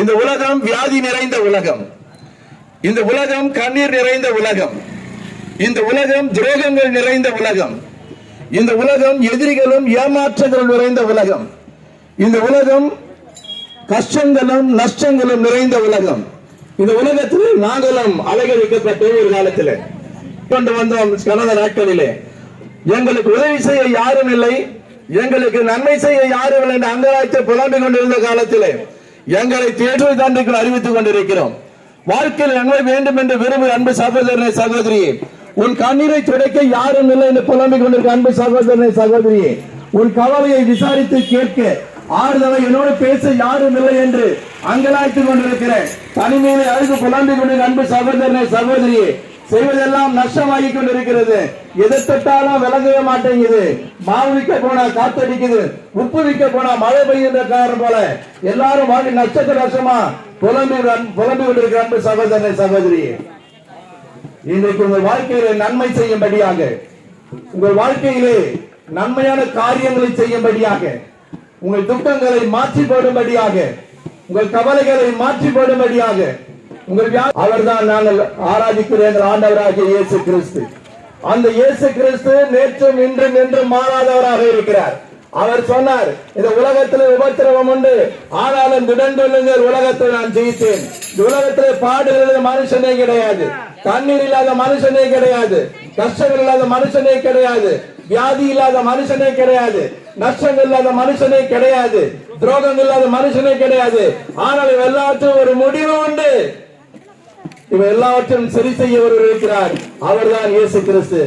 இந்த உலகம் வியாதி நிறைந்த உலகம். இந்த உலகம் கண்ணீர் நிறைந்த உலகம். இந்த உலகம் துரோகங்கள் நிறைந்த உலகம். இந்த உலகம் எதிரிகளும் ஏமாற்றங்கள் நிறைந்த உலகம். இந்த உலகம் கஷ்டங்களும் நஷ்டங்களும் நிறைந்த உலகம். இந்த உலகத்தில் நாங்களும் அலைகழிக்கப்பட்ட ஒரு காலத்தில் கொண்டு வந்தோம். கடந்த நாட்களிலே எங்களுக்கு உதவி செய்ய யாரும் இல்லை, எங்களுக்கு நன்மை செய்ய யாரும் இல்லை என்று அங்கலாய்த்து புலம்பிக் கொண்டிருந்த காலத்திலே எங்களை தேர்வு தாண்டிக்குள் அறிவித்துக் கொண்டிருக்கிறோம். வாழ்க்கையில் நன்மை வேண்டும் என்று விரும்பு அன்பு சகோதரனை சகோதரியே, உன் கண்ணீரை துடைக்க யாரும் இல்லை என்று புலம்பிக் கொண்டிருக்க அன்பு சகோதரனை சகோதரியே, உன் கவலையை விசாரித்து கேட்க ஆறுதலை என்னோடு பேச யாரும் இல்லை என்று அங்கலாய்த்துக் கொண்டிருக்கிற தனிமையிலே அழுது புலம்பிக் கொண்டிருக்க அன்பு சகோதரனை சகோதரியே, செய்வதெல்லாம் நஷ்டமாகி கொண்டிருக்கிறது. எதை தொட்டாலும் விளங்கவே மாட்டேங்குது. மாவு விற்க போனா காத்தடிக்குது, உப்பு விற்க போனா மழை பெய்கின்ற காரணம் போல எல்லாரும் வாங்கி நஷ்டமா புலம்பி கொண்டிருக்கிற அன்பு சகோதரனை சகோதரியே, இன்றைக்கு உங்கள் வாழ்க்கையிலே நன்மை செய்யும்படியாக, உங்கள் வாழ்க்கையிலே நன்மையான காரியங்களை செய்யும்படியாக, உங்கள் துக்கங்களை மாற்றி போடும்படியாக, உங்கள் கவலைகளை மாற்றி போடும்படியாக அவர்தான் நாங்கள் ஆராதிக்கிற ஆண்டவராகிய இயேசு கிறிஸ்து. அந்த இயேசு கிறிஸ்து நேற்றும் இன்றும் என்றும் மாறாதவராக இருக்கிறார். அவர் சொன்னார், இந்த உலகத்தில் உபத்திரவம் உண்டு, ஆனாலும் திடன்றுள்ளுங்கள், உலகத்தில் நான் ஜெயித்தேன். இந்த உலகத்தில் பாடுகிறது மனுஷனே கிடையாது, கண்ணீர் இல்லாத மனுஷனே கிடையாது, கஷ்டங்கள் இல்லாத மனுஷனே கிடையாது, வியாதி இல்லாத மனுஷனே கிடையாது, நஷ்டங்கள் இல்லாத மனுஷனே கிடையாது, துரோகங்கள் இல்லாத மனுஷனே கிடையாது. ஆனால் எல்லாவற்றும் ஒரு முடிவு உண்டு. இவ எல்லாவற்றையும் சரி செய்ய ஒருவர் இருக்கிறார், அவர்தான் இயேசு கிறிஸ்து.